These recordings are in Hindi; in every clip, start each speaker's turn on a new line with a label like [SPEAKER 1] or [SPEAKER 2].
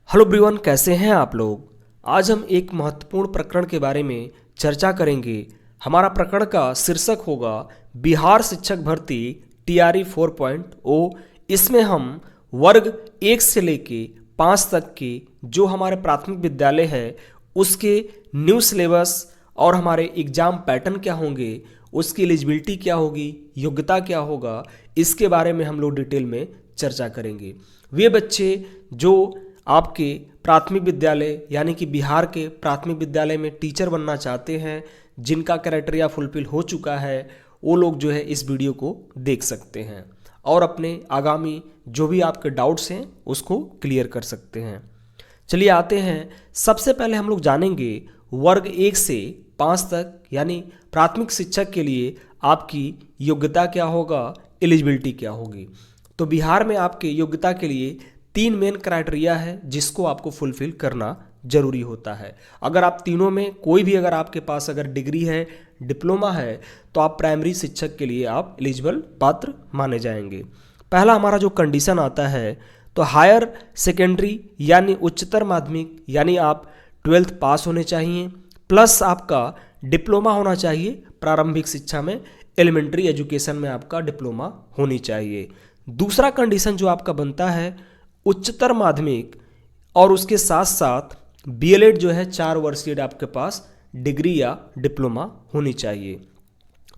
[SPEAKER 1] हेलो एवरीवन, कैसे हैं आप लोग। आज हम एक महत्वपूर्ण प्रकरण के बारे में चर्चा करेंगे। हमारा प्रकरण का शीर्षक होगा बिहार शिक्षक भर्ती टीआरई 4.0। इसमें हम वर्ग 1 से लेके 5 तक के जो हमारे प्राथमिक विद्यालय है उसके न्यू सिलेबस और हमारे एग्जाम पैटर्न क्या होंगे, उसकी एलिजिबिलिटी क्या होगी, योग्यता क्या होगा, इसके बारे में हम लोग डिटेल में चर्चा करेंगे। वे बच्चे जो आपके प्राथमिक विद्यालय यानी कि बिहार के प्राथमिक विद्यालय में टीचर बनना चाहते हैं, जिनका क्राइटेरिया फुलफिल हो चुका है, वो लोग जो है इस वीडियो को देख सकते हैं और अपने आगामी जो भी आपके डाउट्स हैं उसको क्लियर कर सकते हैं। चलिए आते हैं। सबसे पहले हम लोग जानेंगे वर्ग 1 से 5 तक यानी प्राथमिक शिक्षक के लिए आपकी योग्यता क्या होगा, एलिजिबिलिटी क्या होगी। तो बिहार में आपके योग्यता के लिए 3 मेन क्राइटेरिया है जिसको आपको फुलफिल करना जरूरी होता है। अगर आप तीनों में कोई भी अगर आपके पास अगर डिग्री है, डिप्लोमा है, तो आप प्राइमरी शिक्षक के लिए आप एलिजिबल पात्र माने जाएंगे। पहला हमारा जो कंडीशन आता है तो हायर सेकेंडरी यानी उच्चतर माध्यमिक यानी आप 12th पास होने चाहिए, प्लस आपका डिप्लोमा होना चाहिए प्रारंभिक शिक्षा में, एलिमेंट्री एजुकेशन में आपका डिप्लोमा होनी चाहिए। दूसरा कंडीशन जो आपका बनता है उच्चतर माध्यमिक और उसके साथ साथ बीएलएड जो है 4 वर्षीय आपके पास डिग्री या डिप्लोमा होनी चाहिए।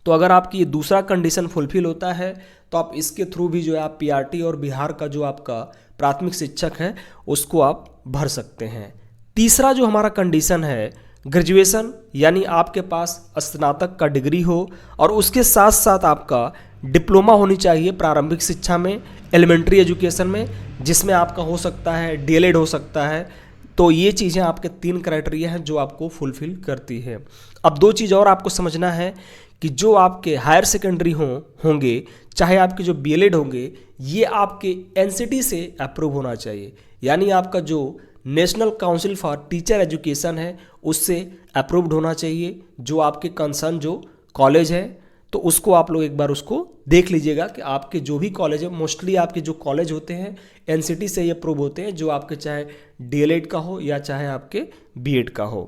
[SPEAKER 1] तो अगर आपकी ये दूसरा कंडीशन फुलफिल होता है तो आप इसके थ्रू भी जो है आप पीआरटी और बिहार का जो आपका प्राथमिक शिक्षक है उसको आप भर सकते हैं। तीसरा जो हमारा कंडीशन है ग्रेजुएशन यानी आपके पास स्नातक का डिग्री हो और उसके साथ साथ आपका डिप्लोमा होनी चाहिए प्रारंभिक शिक्षा में, एलिमेंट्री एजुकेशन में, जिसमें आपका हो सकता है डीएलएड हो सकता है। तो ये चीज़ें आपके 3 क्राइटेरिया हैं जो आपको फुलफिल करती है। अब 2 चीज़ और आपको समझना है कि जो आपके हायर सेकेंडरी होंगे चाहे आपके जो बीएलएड होंगे, ये आपके एनसीटी से अप्रूव होना चाहिए, यानी आपका जो national council for teacher education है उससे अप्रूव्ड होना चाहिए। जो आपके कंसर्न जो कॉलेज है तो उसको आप लोग एक बार उसको देख लीजिएगा कि आपके जो भी कॉलेज है, मोस्टली आपके जो कॉलेज होते हैं एनसीटी से ये अप्रूव होते हैं, जो आपके चाहे डीएलएड का हो या चाहे आपके बीएड का हो।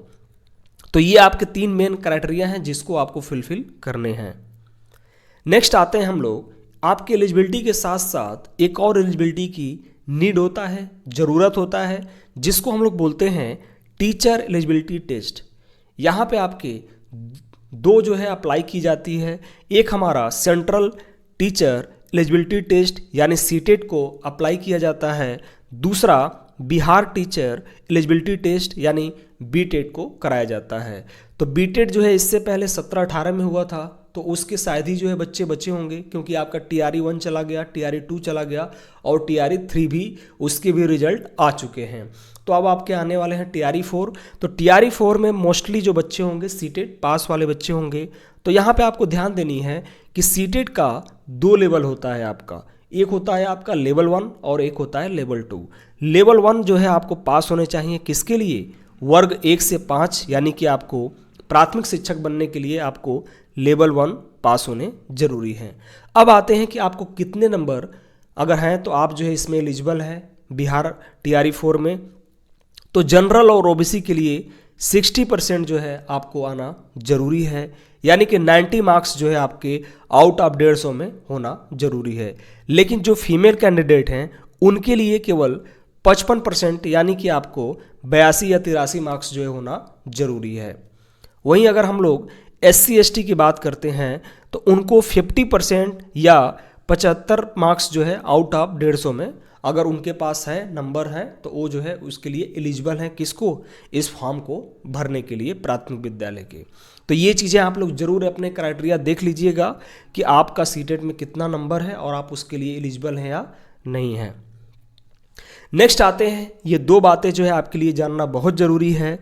[SPEAKER 1] तो ये आपके 3 मेन क्राइटेरिया हैं जिसको आपको फुलफिल करने हैं। नेक्स्ट आते हैं हम लोग, आपकी एलिजिबिलिटी के साथ साथ एक और एलिजिबिलिटी की नीड होता है, ज़रूरत होता है, जिसको हम लोग बोलते हैं टीचर एलिजिबिलिटी टेस्ट। यहाँ पे आपके 2 जो है अप्लाई की जाती है। एक हमारा सेंट्रल टीचर एलिजिबिलिटी टेस्ट यानी सीटेट को अप्लाई किया जाता है, दूसरा बिहार टीचर एलिजिबिलिटी टेस्ट यानी बीटेट को कराया जाता है। तो बीटेट जो है इससे पहले 17-18 में हुआ था, तो उसके शायद ही जो है बच्चे बचे होंगे, क्योंकि आपका टीआरई 1 चला गया, टीआरई 2 चला गया और टीआरई 3 भी उसके भी रिजल्ट आ चुके हैं। तो अब आपके आने वाले हैं टीआरई 4। तो टीआरई 4 में मोस्टली जो बच्चे होंगे सीटेट पास वाले बच्चे होंगे। तो यहाँ पे आपको ध्यान देनी है कि सीटेट का 2 लेवल होता है आपका, एक होता है आपका लेवल 1 और एक होता है लेवल 2। लेवल 1 जो है आपको पास होने चाहिए किसके लिए, वर्ग 1 से 5 यानी कि आपको प्राथमिक शिक्षक बनने के लिए आपको लेवल 1 पास होने जरूरी हैं। अब आते हैं कि आपको कितने नंबर अगर हैं तो आप जो है इसमें एलिजिबल हैं बिहार टीआरई 4 में। तो जनरल और ओबीसी के लिए 60% जो है आपको आना जरूरी है, यानी कि 90 मार्क्स जो है आपके आउट ऑफ 150 में होना जरूरी है। लेकिन जो फीमेल कैंडिडेट हैं उनके लिए केवल 55% यानी कि आपको 82 या 83 मार्क्स जो है होना जरूरी है। वहीं अगर हम लोग SC ST की बात करते हैं तो उनको 50% या 75 मार्क्स जो है आउट ऑफ 150 में अगर उनके पास है नंबर है तो वो जो है उसके लिए एलिजिबल हैं, किसको, इस फॉर्म को भरने के लिए प्राथमिक विद्यालय के। तो ये चीज़ें आप लोग जरूर अपने क्राइटेरिया देख लीजिएगा कि आपका सीटेट में कितना नंबर है और आप उसके लिए एलिजिबल हैं या नहीं हैं। नेक्स्ट आते हैं, ये 2 बातें जो है आपके लिए जानना बहुत ज़रूरी है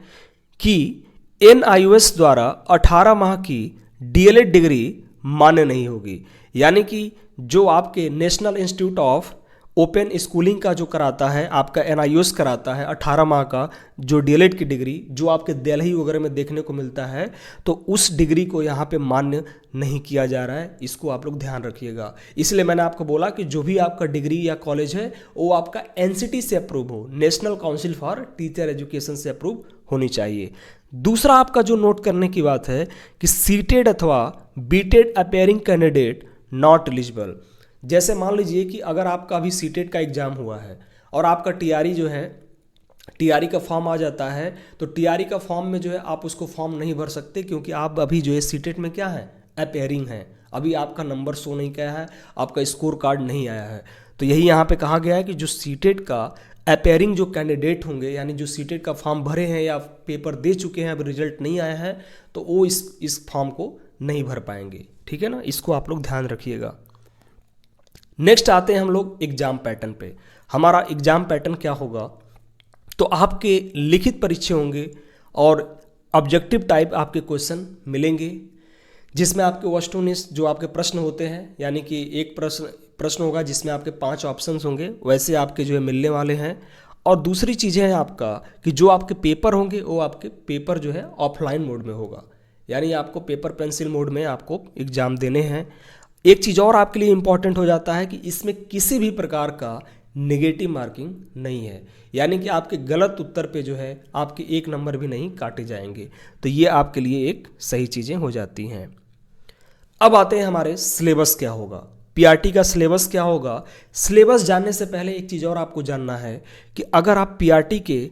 [SPEAKER 1] कि NIOS द्वारा 18 माह की डीएलएड डिग्री मान्य नहीं होगी, यानी कि जो आपके national institute of open schooling का जो कराता है, आपका NIOS कराता है 18 माह का जो DLED की डिग्री जो आपके दिल्ली वगैरह में देखने को मिलता है, तो उस डिग्री को यहाँ पे मान्य नहीं किया जा रहा है। इसको आप लोग ध्यान रखिएगा। इसलिए मैंने आपको बोला कि जो भी आपका डिग्री या कॉलेज है वो आपका NCT से अप्रूव हो, national council for teacher education से अप्रूव होनी चाहिए। दूसरा आपका जो नोट करने की बात है कि सीटेड अथवा बीटेड अपेयरिंग कैंडिडेट नॉट एलिजिबल। जैसे मान लीजिए कि अगर आपका अभी सीटेट का एग्जाम हुआ है और आपका टीआरई जो है, टीआरई का फॉर्म आ जाता है, तो टीआरई का फॉर्म में जो है आप उसको फॉर्म नहीं भर सकते क्योंकि आप अभी जो है सीटेट में क्या है, अपेयरिंग है, अभी आपका नंबर शो नहीं किया है, आपका स्कोर कार्ड नहीं आया है। तो यही यहाँ पे कहा गया है कि जो सीटेट का अपेयरिंग जो कैंडिडेट होंगे, यानी जो सीटेट का फॉर्म भरे हैं या पेपर दे चुके हैं, अब रिजल्ट नहीं आया है, तो वो इस फॉर्म को नहीं भर पाएंगे। ठीक है ना, इसको आप लोग ध्यान रखिएगा। नेक्स्ट आते हैं हम लोग एग्जाम पैटर्न पे। हमारा एग्जाम पैटर्न क्या होगा, तो आपके लिखित परीक्षा होंगे और ऑब्जेक्टिव टाइप आपके क्वेश्चन मिलेंगे, जिसमें आपके वस्तुनिष्ठ जो आपके प्रश्न होते हैं, यानी कि एक प्रश्न होगा जिसमें आपके 5 ऑप्शंस होंगे, वैसे आपके जो है मिलने वाले हैं। और दूसरी चीज़ है आपका कि जो आपके पेपर होंगे वो आपके पेपर जो है ऑफलाइन मोड में होगा, यानी आपको पेपर पेंसिल मोड में आपको एग्ज़ाम देने हैं। एक चीज़ और आपके लिए इम्पॉर्टेंट हो जाता है कि इसमें किसी भी प्रकार का नेगेटिव मार्किंग नहीं है, यानी कि आपके गलत उत्तर पे जो है आपके 1 नंबर भी नहीं काटे जाएंगे। तो ये आपके लिए एक सही चीज़ें हो जाती हैं। अब आते हैं हमारे सिलेबस क्या होगा, पीआरटी का सिलेबस क्या होगा। सिलेबस जानने से पहले एक चीज़ और आपको जानना है कि अगर आप पीआरटी के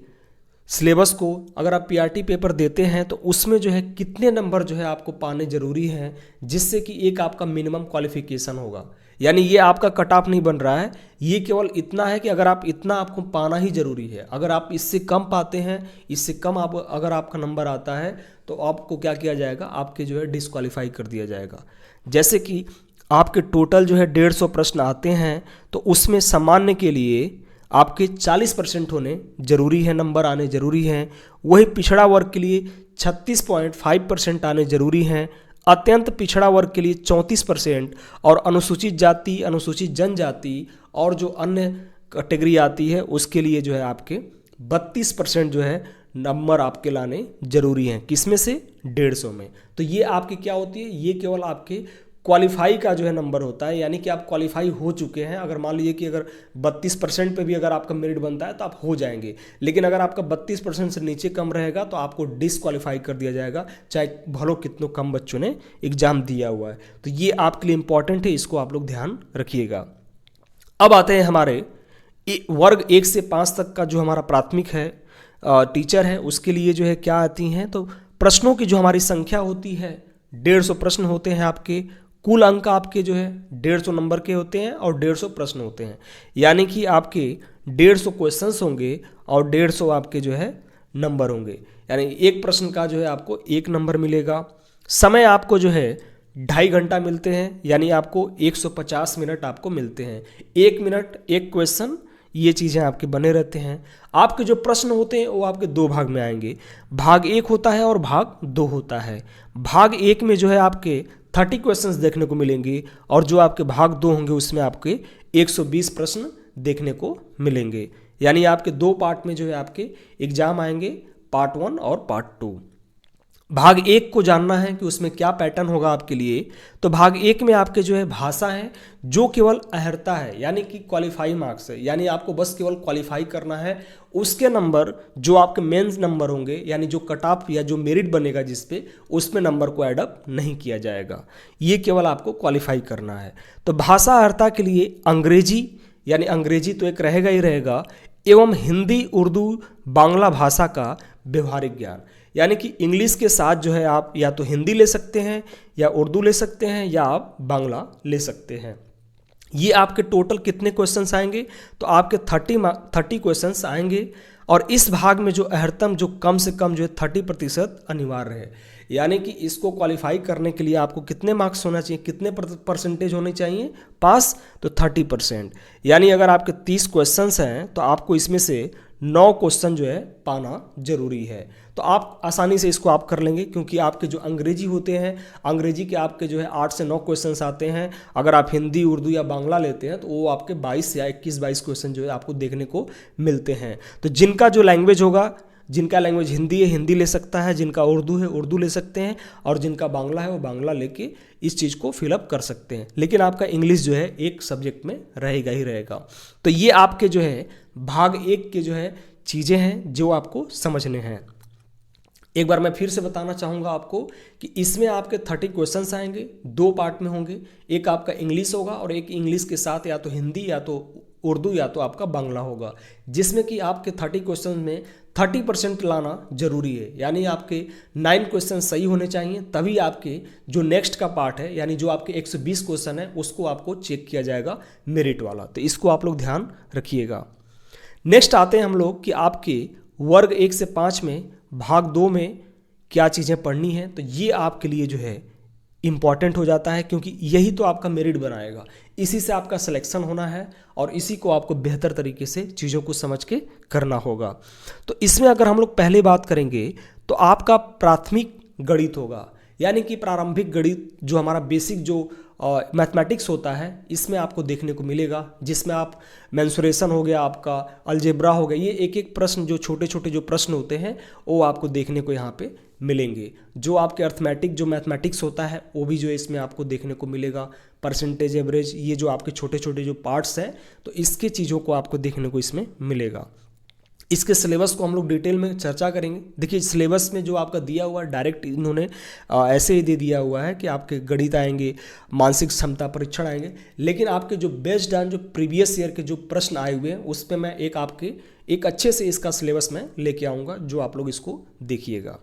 [SPEAKER 1] सिलेबस को, अगर आप पीआरटी पेपर देते हैं तो उसमें जो है कितने नंबर जो है आपको पाने जरूरी हैं, जिससे कि एक आपका मिनिमम क्वालिफिकेशन होगा। यानी ये आपका कट ऑफ नहीं बन रहा है, ये केवल इतना है कि अगर आप इतना आपको पाना ही जरूरी है। अगर आप इससे कम पाते हैं, इससे कम आप अगर आपका नंबर आता है तो आपको क्या किया जाएगा, आपके जो है डिस्क्वालीफाई कर दिया जाएगा। जैसे कि आपके टोटल जो है 150 प्रश्न आते हैं, तो उसमें सामान्य के लिए आपके 40% होने जरूरी है, नंबर आने जरूरी हैं। वही पिछड़ा वर्ग के लिए 36.5% आने जरूरी हैं, अत्यंत पिछड़ा वर्ग के लिए 34% और अनुसूचित जाति, अनुसूचित जनजाति और जो अन्य कैटेगरी आती है उसके लिए जो है आपके 32% जो है नंबर आपके लाने जरूरी हैं। किसमें से, 150 में। तो ये आपकी क्या होती है, ये केवल आपके क्वालिफाई का जो है नंबर होता है, यानी कि आप क्वालिफाई हो चुके हैं। अगर मान लीजिए कि अगर 32% पे भी अगर आपका मेरिट बनता है तो आप हो जाएंगे, लेकिन अगर आपका 32% से नीचे कम रहेगा तो आपको डिसक्वालीफाई कर दिया जाएगा, चाहे भलो कितनों कम बच्चों ने एग्जाम दिया हुआ है। तो ये आपके लिए इंपॉर्टेंट है, इसको आप लोग ध्यान रखिएगा। अब आते हैं हमारे वर्ग 1 से 5 तक का जो हमारा प्राथमिक है टीचर है, उसके लिए जो है क्या आती हैं, तो प्रश्नों की जो हमारी संख्या होती है 150 प्रश्न होते हैं आपके। कुल अंक आपके जो है 150 नंबर के होते हैं और 150 प्रश्न होते हैं, यानी कि आपके 150 क्वेश्चंस होंगे और 150 आपके जो है नंबर होंगे, यानी एक प्रश्न का जो है आपको 1 नंबर मिलेगा। समय आपको जो है 2.5 घंटा मिलते हैं, यानी आपको 150 मिनट आपको मिलते हैं। 1 मिनट 1 क्वेश्चन, ये चीज़ें आपके बने रहते हैं। आपके जो प्रश्न होते हैं वो आपके 2 भाग में आएंगे, भाग 1 होता है और भाग 2 होता है। भाग 1 में जो है आपके 30 क्वेश्चंस देखने को मिलेंगे और जो आपके भाग 2 होंगे उसमें आपके 120 प्रश्न देखने को मिलेंगे, यानी आपके 2 पार्ट में जो है आपके एग्जाम आएंगे, पार्ट 1 और पार्ट 2। भाग 1 को जानना है कि उसमें क्या पैटर्न होगा आपके लिए, तो भाग 1 में आपके जो है भाषा है, जो केवल अर्हता है, यानी कि क्वालिफाई मार्क्स है, यानी आपको बस केवल क्वालिफाई करना है। उसके नंबर जो आपके मेंस नंबर होंगे, यानी जो कट ऑफ या जो मेरिट बनेगा जिस पे, उसमें नंबर को एडअप नहीं किया जाएगा, ये केवल आपको क्वालिफाई करना है। तो भाषा अर्हता के लिए अंग्रेजी, यानी अंग्रेजी तो एक रहेगा ही रहेगा, एवं हिंदी, उर्दू, बांग्ला भाषा का व्यवहारिक ज्ञान, यानी कि इंग्लिश के साथ जो है आप या तो हिंदी ले सकते हैं या उर्दू ले सकते हैं या आप बांग्ला ले सकते हैं। ये आपके टोटल कितने क्वेश्चंस आएंगे, तो आपके 30 क्वेश्चंस आएंगे। और इस भाग में जो अहर्तम जो कम से कम जो है 30% अनिवार्य है, यानी कि इसको क्वालिफाई करने के लिए आपको कितने मार्क्स होना चाहिए, कितने परसेंटेज होने चाहिए पास, तो 30%। यानी अगर आपके 30 क्वेश्चंस हैं तो आपको इसमें से 9 क्वेश्चन जो है पाना जरूरी है। तो आप आसानी से इसको आप कर लेंगे, क्योंकि आपके जो अंग्रेजी होते हैं, अंग्रेजी के आपके जो है 8 से 9 क्वेश्चंस आते हैं। अगर आप हिंदी, उर्दू या बांग्ला लेते हैं तो वो आपके 22 या 21-22 क्वेश्चन जो है आपको देखने को मिलते हैं। तो जिनका जो लैंग्वेज होगा, जिनका लैंग्वेज हिंदी है हिंदी ले सकता है, जिनका उर्दू है उर्दू ले सकते हैं, और जिनका बांग्ला है वो बांग्ला लेके इस चीज़ को फिलअप कर सकते हैं। लेकिन आपका इंग्लिश जो है एक सब्जेक्ट में रहेगा ही रहेगा। तो ये आपके जो है भाग 1 के जो है चीज़ें हैं जो आपको समझने हैं। एक बार मैं फिर से बताना चाहूँगा आपको कि इसमें आपके 30 क्वेश्चंस आएंगे, 2 पार्ट में होंगे। एक आपका इंग्लिश होगा और एक इंग्लिश के साथ या तो हिंदी या तो उर्दू या तो आपका बांग्ला होगा, जिसमें कि आपके 30 क्वेश्चन में 30% लाना जरूरी है। यानी आपके 9 क्वेश्चन सही होने चाहिए, तभी आपके जो नेक्स्ट का पार्ट है यानी जो आपके 120 क्वेश्चन है उसको आपको चेक किया जाएगा मेरिट वाला। तो इसको आप लोग ध्यान रखिएगा। नेक्स्ट आते हैं हम लोग कि आपके वर्ग 1 से 5 में भाग 2 में क्या चीज़ें पढ़नी है। तो ये आपके लिए जो है इम्पॉर्टेंट हो जाता है, क्योंकि यही तो आपका मेरिट बनाएगा, इसी से आपका सिलेक्शन होना है और इसी को आपको बेहतर तरीके से चीज़ों को समझ के करना होगा। तो इसमें अगर हम लोग पहले बात करेंगे तो आपका प्राथमिक गणित होगा, यानी कि प्रारंभिक गणित जो हमारा बेसिक जो मैथमेटिक्स होता है इसमें आपको देखने को मिलेगा, जिसमें आप मेंसुरेशन हो गया, आपका अलजेब्रा हो गया, ये एक एक प्रश्न जो छोटे छोटे जो प्रश्न होते हैं वो आपको देखने को यहाँ पे मिलेंगे। जो आपके अर्थमेटिक जो मैथमेटिक्स होता है वो भी जो है इसमें आपको देखने को मिलेगा। परसेंटेज, एवरेज, ये जो आपके छोटे छोटे जो पार्ट्स हैं तो इसके चीज़ों को आपको देखने को इसमें मिलेगा। इसके सिलेबस को हम लोग डिटेल में चर्चा करेंगे। देखिए सिलेबस में जो आपका दिया हुआ है डायरेक्ट इन्होंने ऐसे ही दे दिया हुआ है कि आपके गणित आएंगे, मानसिक क्षमता परीक्षण आएंगे, लेकिन आपके जो बेस्ड ऑन जो प्रीवियस ईयर के जो प्रश्न आए हुए हैं उस पर मैं एक अच्छे से इसका सिलेबस मैं लेके आऊँगा, जो आप लोग इसको देखिएगा।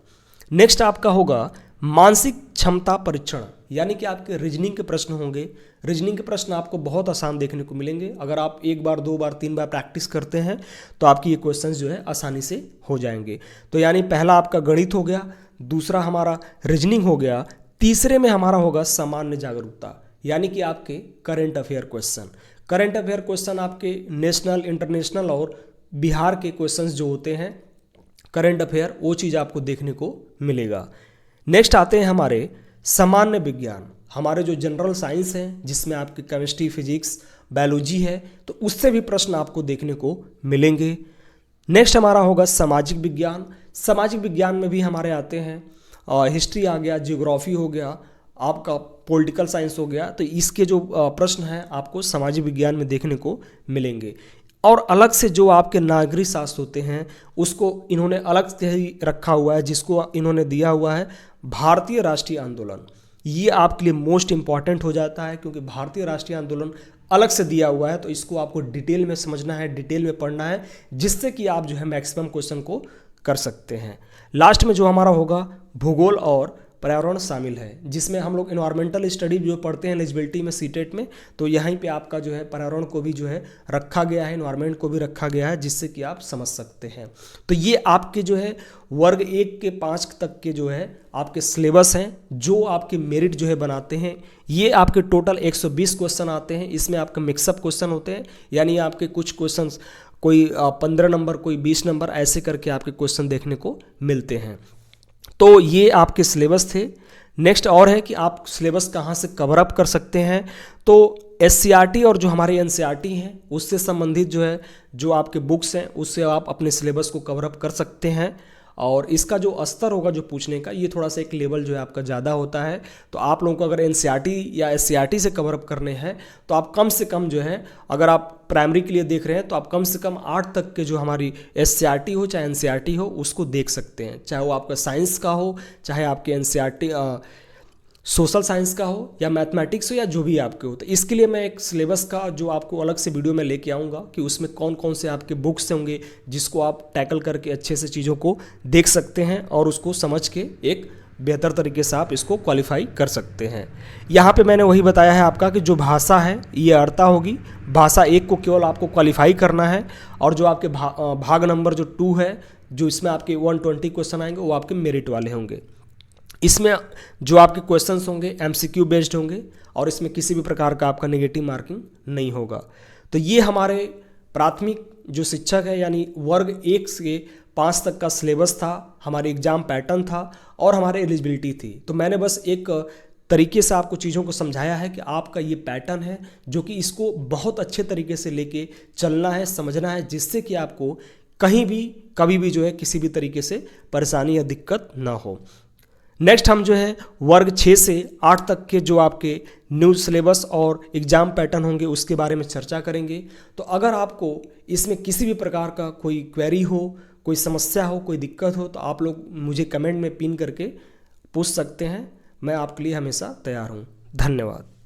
[SPEAKER 1] नेक्स्ट आपका होगा मानसिक क्षमता परीक्षण, यानी कि आपके रीजनिंग के प्रश्न होंगे। रीजनिंग के प्रश्न आपको बहुत आसान देखने को मिलेंगे। अगर आप 1 बार 2 बार 3 बार प्रैक्टिस करते हैं तो आपकी ये क्वेश्चंस जो है आसानी से हो जाएंगे। तो यानी पहला आपका गणित हो गया, दूसरा हमारा रीजनिंग हो गया, तीसरे में हमारा होगा सामान्य जागरूकता, यानी कि आपके current affair question. Current affair question आपके नेशनल, इंटरनेशनल और बिहार के क्वेश्चंस जो होते हैं करंट अफेयर, वो चीज़ आपको देखने को मिलेगा। नेक्स्ट आते हैं हमारे सामान्य विज्ञान, हमारे जो जनरल साइंस हैं जिसमें आपकी केमिस्ट्री, फिजिक्स, बायोलॉजी है, तो उससे भी प्रश्न आपको देखने को मिलेंगे। नेक्स्ट हमारा होगा सामाजिक विज्ञान। सामाजिक विज्ञान में भी हमारे आते हैं हिस्ट्री आ गया, जियोग्राफी हो गया, आपका पॉलिटिकल साइंस हो गया। तो इसके जो प्रश्न हैं आपको सामाजिक विज्ञान में देखने को मिलेंगे। और अलग से जो आपके नागरिक शास्त्र होते हैं उसको इन्होंने अलग से ही रखा हुआ है, जिसको इन्होंने दिया हुआ है भारतीय राष्ट्रीय आंदोलन। ये आपके लिए मोस्ट इंपॉर्टेंट हो जाता है, क्योंकि भारतीय राष्ट्रीय आंदोलन अलग से दिया हुआ है, तो इसको आपको डिटेल में समझना है, डिटेल में पढ़ना है, जिससे कि आप जो है मैक्सिमम क्वेश्चन को कर सकते हैं। लास्ट में जो हमारा होगा भूगोल और पर्यावरण शामिल है, जिसमें हम लोग इन्वायरमेंटल स्टडी जो पढ़ते हैं एलिजिबिलिटी में सीटेट में, तो यहीं पे आपका जो है पर्यावरण को भी जो है रखा गया है, इन्वायरमेंट को भी रखा गया है, जिससे कि आप समझ सकते हैं। तो ये आपके जो है वर्ग 1 के 5 तक के जो है आपके सिलेबस हैं, जो आपके मेरिट जो है बनाते हैं। ये आपके टोटल 120 क्वेश्चन आते हैं। इसमें आपके मिक्सअप क्वेश्चन होते हैं, यानी आपके कुछ क्वेश्चन कोई 15 नंबर, कोई 20 नंबर, ऐसे करके आपके क्वेश्चन देखने को मिलते हैं। तो ये आपके सिलेबस थे। नेक्स्ट और है कि आप सिलेबस कहाँ से कवर अप कर सकते हैं। तो SCRT और जो हमारे NCERT हैं उससे संबंधित जो है जो आपके बुक्स हैं उससे आप अपने सिलेबस को कवर अप कर सकते हैं। और इसका जो स्तर होगा जो पूछने का, ये थोड़ा सा एक लेवल जो है आपका ज़्यादा होता है। तो आप लोगों को अगर NCERT या SCRT से कवर अप करने हैं तो आप कम से कम जो है, अगर आप प्राइमरी के लिए देख रहे हैं तो आप कम से कम 8 तक के जो हमारी SCRT हो चाहे NCERT हो उसको देख सकते हैं, चाहे वो आपका साइंस का हो, चाहे आपके NCERT सोशल साइंस का हो या मैथमेटिक्स हो या जो भी आपके हो। तो इसके लिए मैं एक सिलेबस का जो आपको अलग से वीडियो में लेके आऊँगा कि उसमें कौन कौन से आपके बुक्स होंगे जिसको आप टैकल करके अच्छे से चीज़ों को देख सकते हैं और उसको समझ के एक बेहतर तरीके से आप इसको क्वालिफाई कर सकते हैं। यहाँ पे मैंने वही बताया है आपका कि जो भाषा है ये अर्ता होगी, भाषा 1 को केवल आपको क्वालिफाई करना है, और जो आपके भाग नंबर जो 2 है, जो इसमें आपके 120 क्वेश्चन आएंगे वो आपके मेरिट वाले होंगे। इसमें जो आपके क्वेश्चंस होंगे MCQ बेस्ड होंगे और इसमें किसी भी प्रकार का आपका नेगेटिव मार्किंग नहीं होगा। तो ये हमारे प्राथमिक जो शिक्षक है यानी वर्ग 1 से 5 तक का सिलेबस था, हमारे एग्ज़ाम पैटर्न था और हमारे एलिजिबिलिटी थी। तो मैंने बस एक तरीके से आपको चीज़ों को समझाया है कि आपका ये पैटर्न है जो कि इसको बहुत अच्छे तरीके से लेके चलना है, समझना है, जिससे कि आपको कहीं भी कभी भी जो है किसी भी तरीके से परेशानी या दिक्कत ना हो। नेक्स्ट हम जो है वर्ग 6 से 8 तक के जो आपके न्यू सिलेबस और एग्ज़ाम पैटर्न होंगे उसके बारे में चर्चा करेंगे। तो अगर आपको इसमें किसी भी प्रकार का कोई क्वेरी हो, कोई समस्या हो, कोई दिक्कत हो, तो आप लोग मुझे कमेंट में पिन करके पूछ सकते हैं। मैं आपके लिए हमेशा तैयार हूँ। धन्यवाद।